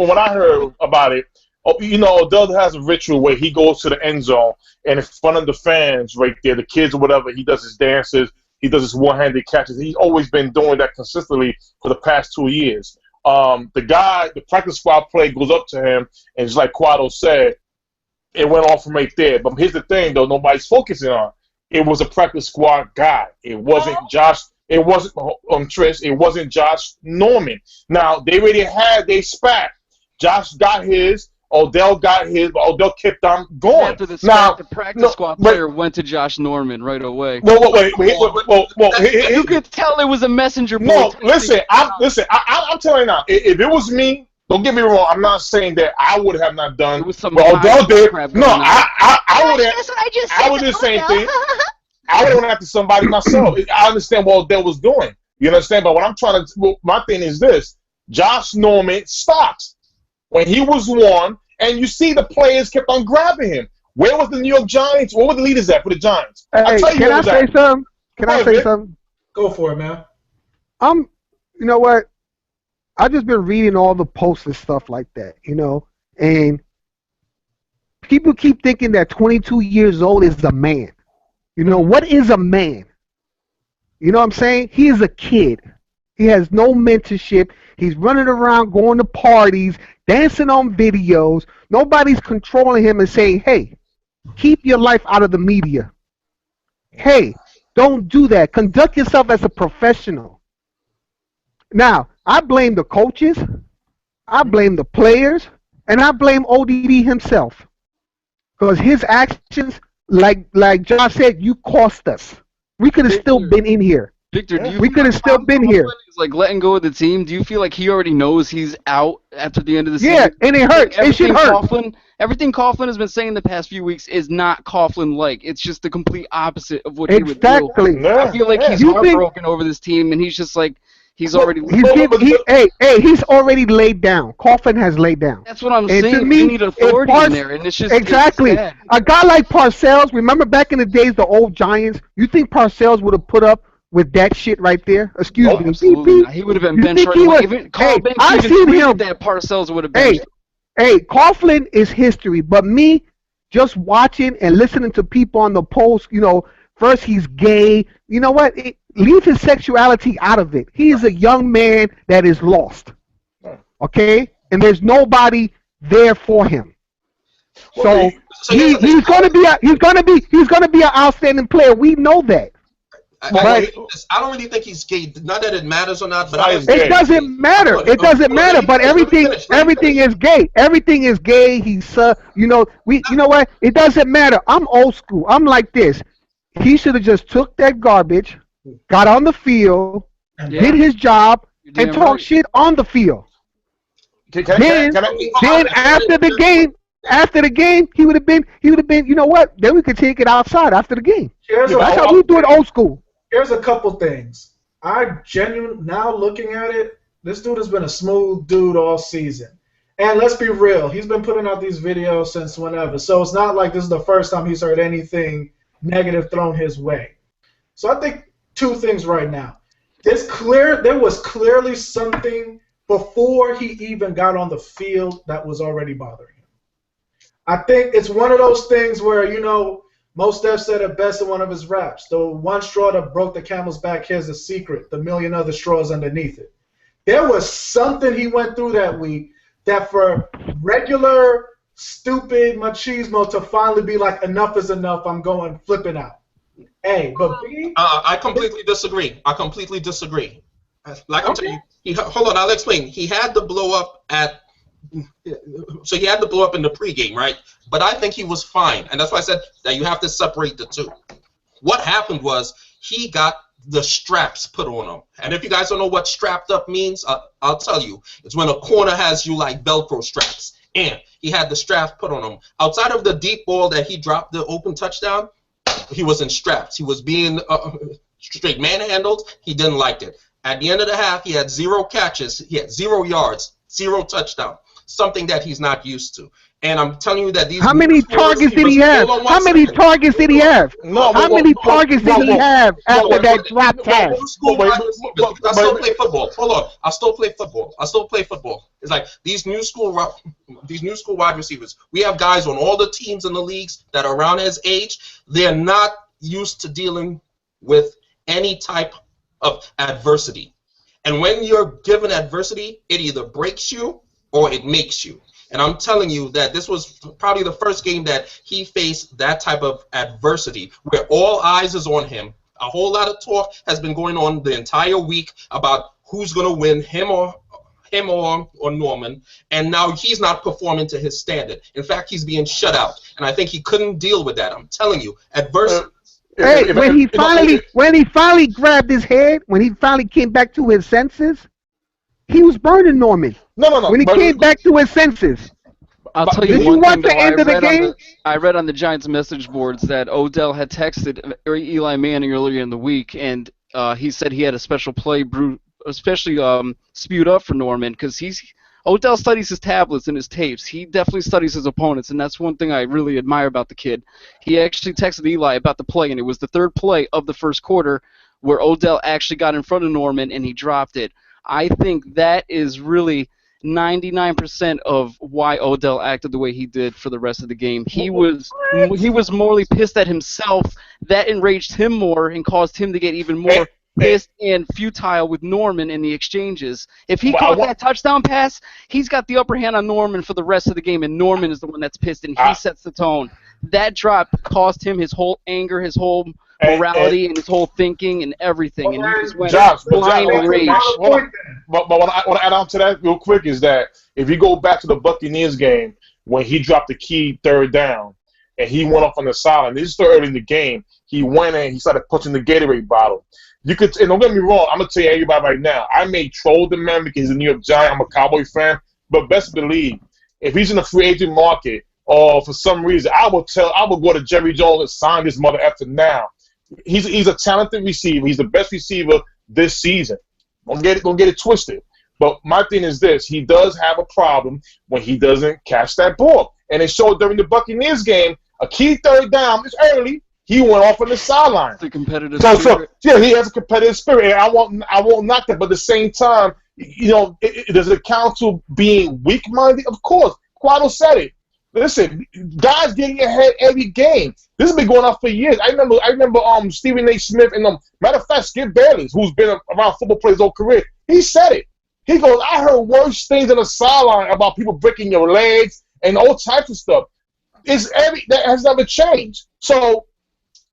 what I heard about it, Odell has a ritual where he goes to the end zone and in front of the fans right there, the kids or whatever, he does his dances, he does his one-handed catches. He's always been doing that consistently for the past 2 years. The practice squad play goes up to him, and just like Quado said, it went off from right there. But here's the thing, though, nobody's focusing on. It was a practice squad guy. It wasn't Josh. It wasn't Trish. It wasn't Josh Norman. Now, they already had their spat. Josh got his, Odell got his, but Odell kept on going. After the spat, the practice squad player went to Josh Norman right away. You could tell it was a messenger boy. No, listen, I'm telling you now, if it was me, don't get me wrong, I'm not saying that I would have not done what Odell did. No, I would have. I would do the same thing. I would have went after somebody myself. I understand what Odell was doing. You understand? But what I'm trying to, well, my thing is this: Josh Norman stopped when he was one, and you see the players kept on grabbing him. Where was the New York Giants? Where were the leaders at for the Giants? Hey, can I say something? Can I say something? Go for it, man. You know what? I've just been reading all the posts and stuff like that, and people keep thinking that 22 years old is a man. What is a man? You know what I'm saying? He is a kid. He has no mentorship. He's running around, going to parties, dancing on videos. Nobody's controlling him and saying, hey, keep your life out of the media. Hey, don't do that. Conduct yourself as a professional. Now, I blame the coaches, I blame the players, and I blame ODB himself. Because his actions, like Josh said, you cost us. We could have still been in here. Victor, do you we could have still been here. He's like letting go of the team. Do you feel like he already knows he's out after the end of the season? Yeah, and it hurts. It should hurt. Everything Coughlin has been saying the past few weeks is not Coughlin-like. It's just the complete opposite of what he would do. Exactly. I feel like he's heartbroken over this team, and he's just like, he's already... He's already laid down. Coughlin has laid down. That's what I'm saying. We need authority in there, and it's just... Exactly. It's a guy like Parcells, remember back in the days, the old Giants, you think Parcells would have put up with that shit right there? Excuse me. Absolutely. He would have been benched right away. Even Carl Banks tweeted that Parcells would have benched. Hey, Coughlin is history, but me just watching and listening to people on the post, first he's gay. You know what? Leave his sexuality out of it. He is a young man that is lost. And there's nobody there for him. So he's gonna be an outstanding player. We know that. I don't really think he's gay. Not that it matters or not, but it doesn't matter. It doesn't matter. But everything is gay. Everything is gay. He's you know what? It doesn't matter. I'm old school. I'm like this. He should have just took that garbage, got on the field, did his job, and talked shit on the field. Then after the game, he would have been. You know what? Then we could take it outside after the game. That's how we do it old school. Here's a couple things. Now looking at it, this dude has been a smooth dude all season. And let's be real, he's been putting out these videos since whenever. So it's not like this is the first time he's heard anything negative thrown his way. So I think two things right now. There was clearly something before he even got on the field that was already bothering him. I think it's one of those things where, Mos Def said it best in one of his raps. The one straw that broke the camel's back, here's the secret. The million other straws underneath it. There was something he went through that week that for regular, stupid machismo to finally be like, enough is enough, I'm going flipping out. A, but B? I completely disagree. Like I'm telling you, hold on, I'll explain. He had the blow up in the pregame, right? But I think he was fine, and that's why I said that you have to separate the two. What happened was he got the straps put on him, and if you guys don't know what strapped up means, I'll tell you. It's when a corner has you like Velcro straps, and he had the straps put on him. Outside of the deep ball that he dropped the open touchdown, he wasn't strapped. He was being straight manhandled. He didn't like it. At the end of the half, he had 0 catches. He had 0 yards, 0 touchdown. Something that he's not used to. And I'm telling you that these... How many targets did he have? How many targets did he have? How many targets did he have after that drop pass? I still play football. Hold on. I still play football. It's like these new school wide receivers. We have guys on all the teams in the leagues that are around his age. They're not used to dealing with any type of adversity. And when you're given adversity, it either breaks you or it makes you. And I'm telling you that this was probably the first game that he faced that type of adversity where all eyes is on him. A whole lot of talk has been going on the entire week about who's going to win, him or Norman, and now he's not performing to his standard. In fact, he's being shut out, and I think he couldn't deal with that. I'm telling you, adversity. Hey, when he finally grabbed his head, when he finally came back to his senses, he was burning Norman. No. When he came back to his senses. I'll tell you Did you one watch thing, the though. end of the game? I read on the Giants message boards that Odell had texted Eli Manning earlier in the week, and he said he had a special play, especially spewed up for Norman, because Odell studies his tablets and his tapes. He definitely studies his opponents, and that's one thing I really admire about the kid. He actually texted Eli about the play, and it was the third play of the first quarter where Odell actually got in front of Norman and he dropped it. I think that is really 99% of why Odell acted the way he did for the rest of the game. He was morally pissed at himself. That enraged him more and caused him to get even more pissed and futile with Norman in the exchanges. If he caught that touchdown pass, he's got the upper hand on Norman for the rest of the game, and Norman is the one that's pissed, and he sets the tone. That drop cost him his whole anger, his whole morality, and his whole thinking and everything. And he just went blind rage. But what I want to add on to that real quick is that if you go back to the Buccaneers game when he dropped the key third down and he went off on the sideline, this is still early in the game, he went in, he started punching the Gatorade bottle. You could, and don't get me wrong, I'm going to tell you everybody right now, I may troll the man because he's a New York Giant, I'm a Cowboy fan, but best believe, if he's in the free agent market or for some reason, I will go to Jerry Jones and sign this mother after now. He's a talented receiver. He's the best receiver this season. Don't get it twisted. But my thing is this: he does have a problem when he doesn't catch that ball, and it showed during the Buccaneers game. A key third down. It's early. He went off on the sideline. It's a competitive spirit. Yeah, he has a competitive spirit, and I won't knock that. But at the same time, does it count to being weak-minded? Of course. Quado said it. Listen, guys getting ahead every game. This has been going on for years. I remember Stephen A. Smith and matter of fact, Skip Bayless, who's been around football players his whole career, he said it. He goes, I heard worse things on the sideline about people breaking your legs and all types of stuff. That has never changed. So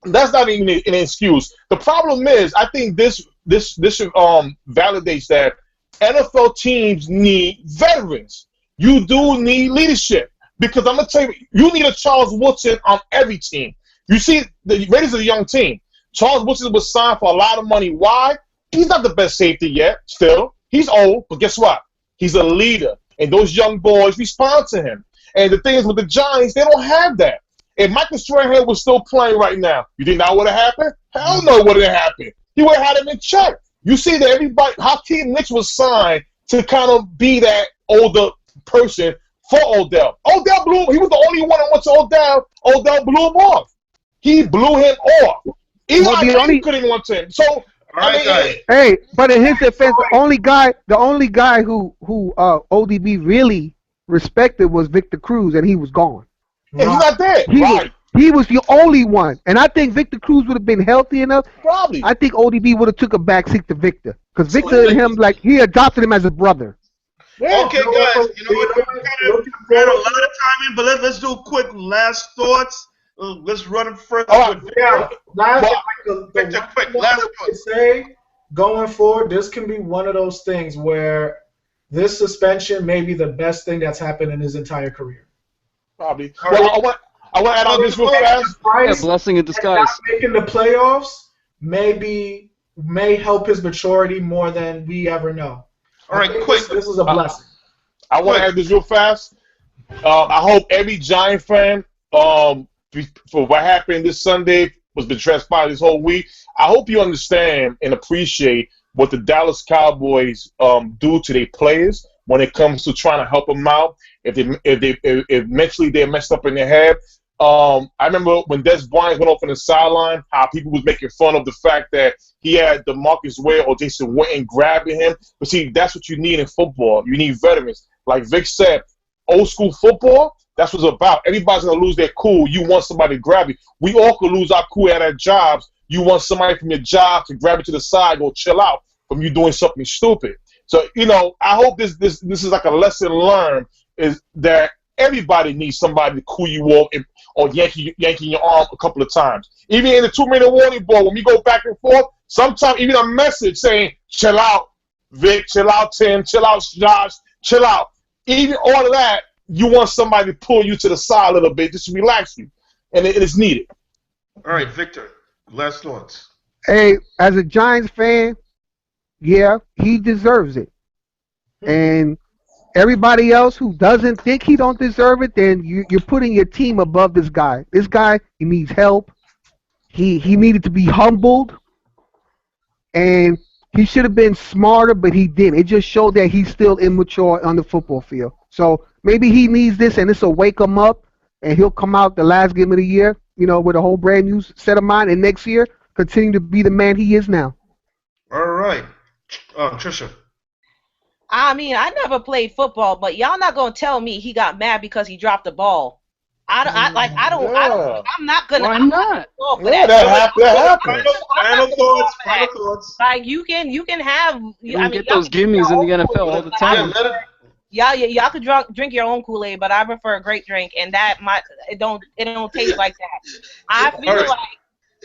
that's not even an excuse. The problem is, I think this validates that NFL teams need veterans. You do need leadership. Because I'm going to tell you, you need a Charles Woodson on every team. You see, the Raiders are a young team. Charles Woodson was signed for a lot of money. Why? He's not the best safety yet, still. He's old, but guess what? He's a leader, and those young boys respond to him. And the thing is, with the Giants, they don't have that. If Michael Strahan was still playing right now, you think that would have happened? Hell no, it wouldn't have happened. He would have had him in check. You see that everybody, Hakeem Nicks was signed to kind of be that older person for Odell. Odell blew. He was the only one that went to Odell. Odell blew him off. He blew him off. Eli couldn't want to him. So hey, but in his defense, the only guy who ODB really respected was Victor Cruz, and he was gone. Yeah, he's not there. He was the only one, and I think Victor Cruz would have been healthy enough. Probably. I think ODB would have took a backseat to Victor, because Victor and him, he adopted him as a brother. Yeah, okay, guys, you know what? We got a lot of time in, but let's do quick last thoughts. Let's run it first. Last thoughts. Say, going forward, this can be one of those things where this suspension may be the best thing that's happened in his entire career. Probably. Well, I want to add on this real fast. A blessing in disguise. Not making the playoffs may help his maturity more than we ever know. All right, quick. This is a blessing. I want to add this real fast. I hope every Giant fan, for what happened this Sunday, was been transpired this whole week. I hope you understand and appreciate what the Dallas Cowboys do to their players when it comes to trying to help them out. If mentally they're messed up in their head. I remember when Des Bryant went off on the sideline, how people was making fun of the fact that he had DeMarcus Ware or Jason Witten grabbing him. But see, that's what you need in football. You need veterans. Like Vic said, old school football, that's what it's about. Everybody's going to lose their cool. You want somebody to grab you. We all could lose our cool at our jobs. You want somebody from your job to grab you to the side, go chill out from you doing something stupid. So, I hope this is like a lesson learned, is that everybody needs somebody to cool you off or yanking your arm a couple of times. Even in the 2-minute warning ball, when we go back and forth, sometimes even a message saying, chill out, Vic, chill out, Tim, chill out, Josh, chill out. Even all of that, you want somebody to pull you to the side a little bit just to relax you. And it is needed. All right, Victor, last thoughts. Hey, as a Giants fan, yeah, he deserves it. And everybody else who doesn't think he don't deserve it, then you're putting your team above this guy. This guy, he needs help. He needed to be humbled, and he should have been smarter, but he didn't. It just showed that he's still immature on the football field. So maybe he needs this, and this will wake him up, and he'll come out the last game of the year, with a whole brand new set of mind, and next year continue to be the man he is now. All right. Trisha. I mean, I never played football, but y'all not gonna tell me he got mad because he dropped the ball. I'm not gonna. Why not? Yeah, that happened. Final thoughts. Like you can have. You get those gimmies in the NFL all the time. Y'all could drink your own Kool-Aid, but I prefer a great drink, and it don't taste like that. I feel like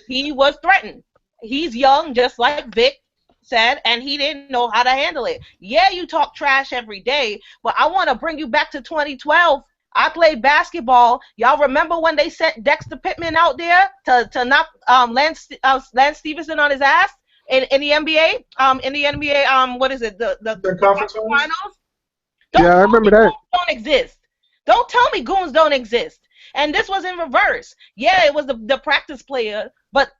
he was threatened. He's young, just like Vic said, and he didn't know how to handle it. Yeah, you talk trash every day, but I want to bring you back to 2012. I played basketball. Y'all remember when they sent Dexter Pittman out there to knock Lance Stevenson on his ass in the NBA? In the NBA, what is it? The conference finals? Yeah, I remember that. Don't exist. Don't tell me goons don't exist. And this was in reverse. Yeah, it was the practice player, but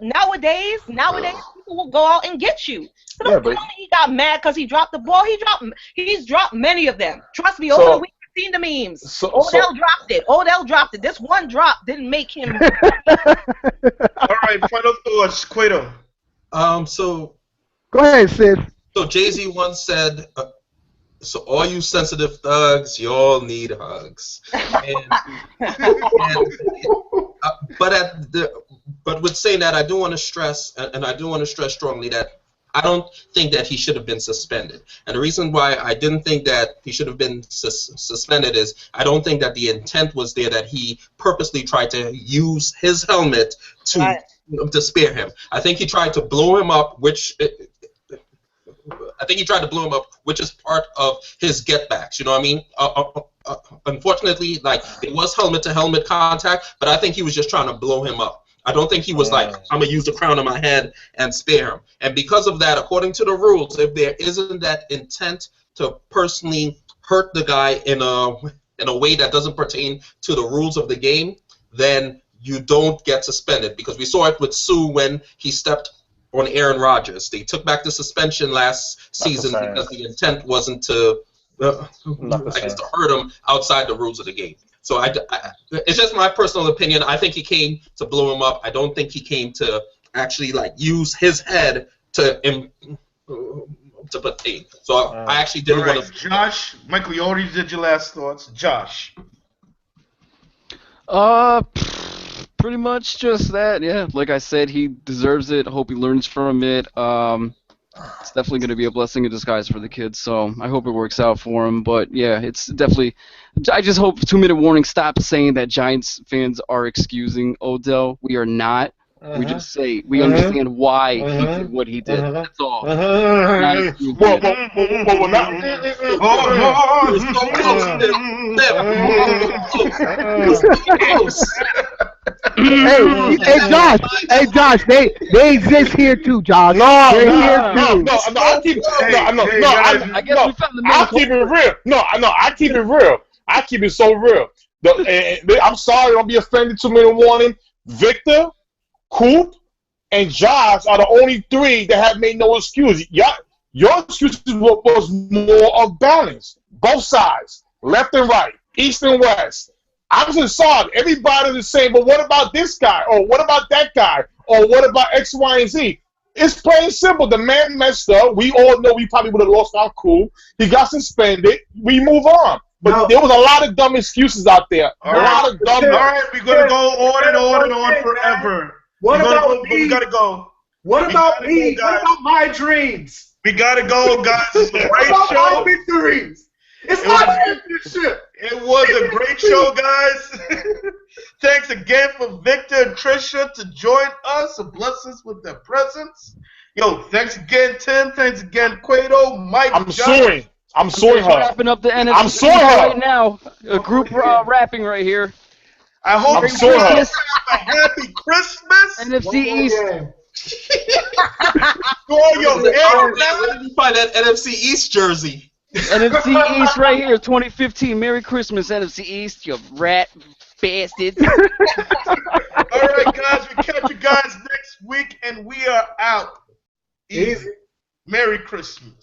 nowadays people will go out and get you. So don't tell me he got mad because he dropped the ball. He's dropped many of them. Trust me, over the week I've seen the memes. Odell dropped it. This one drop didn't make him. All right, final thoughts, Cueto. So go ahead, Sid. So Jay-Z once said, so all you sensitive thugs, you all need hugs. But with saying that, I do want to stress, and I do want to stress strongly that I don't think that he should have been suspended. And the reason why I didn't think that he should have been suspended is I don't think that the intent was there that he purposely tried to use his helmet to spare him. I think he tried to blow him up, which is part of his get-backs. You know what I mean? Unfortunately, it was helmet-to-helmet contact, but I think he was just trying to blow him up. I don't think he was like, I'm going to use the crown of my head and spare him. And because of that, according to the rules, if there isn't that intent to personally hurt the guy in a way that doesn't pertain to the rules of the game, then you don't get suspended. Because we saw it with Sue when he stepped on Aaron Rodgers. They took back the suspension last season because the intent wasn't to hurt him outside the rules of the game. So it's just my personal opinion. I think he came to blow him up. I don't think he came to actually use his head to put pain. So I actually didn't want to. Josh, Michael, you already did your last thoughts. Josh. Pretty much just that. Yeah, like I said, he deserves it. I hope he learns from it. It's definitely going to be a blessing in disguise for the kids, so I hope it works out for him. But yeah, it's definitely. I just hope 2-minute warning stops saying that Giants fans are excusing Odell. We are not. We just say we understand why he did what he did. That's all. Hey, Josh, they exist here too, Josh. I keep it real. I keep it so real. I'm sorry, don't be offended. 2-minute warning. Victor, Coop, and Josh are the only three that have made no excuse. Your excuse was more of balance. Both sides, left and right, east and west. I'm just sorry. Everybody's the same, but what about this guy? Or what about that guy? Or what about X, Y, and Z? It's plain simple. The man messed up. We all know we probably would have lost our cool. He got suspended. We move on. But there was a lot of dumb excuses out there. All right, we're going to go on and on and on forever. What about me? We got to go. What about me? What about my dreams? We got to go, guys. It's a great show. My victories. It's my championship. It was a great show, guys. Thanks again for Victor and Trisha to join us and bless us with their presence. Thanks again, Tim. Thanks again, Cueto, Mike. I'm suing her. Wrapping up the NFC I'm suing her right now. A group rapping right here. I hope you guys have a happy Christmas. NFC East. Where did you find that NFC East jersey? NFC East right here, 2015. Merry Christmas, NFC East, you rat bastards. All right, guys, we catch you guys next week, and we are out. Easy. Merry Christmas.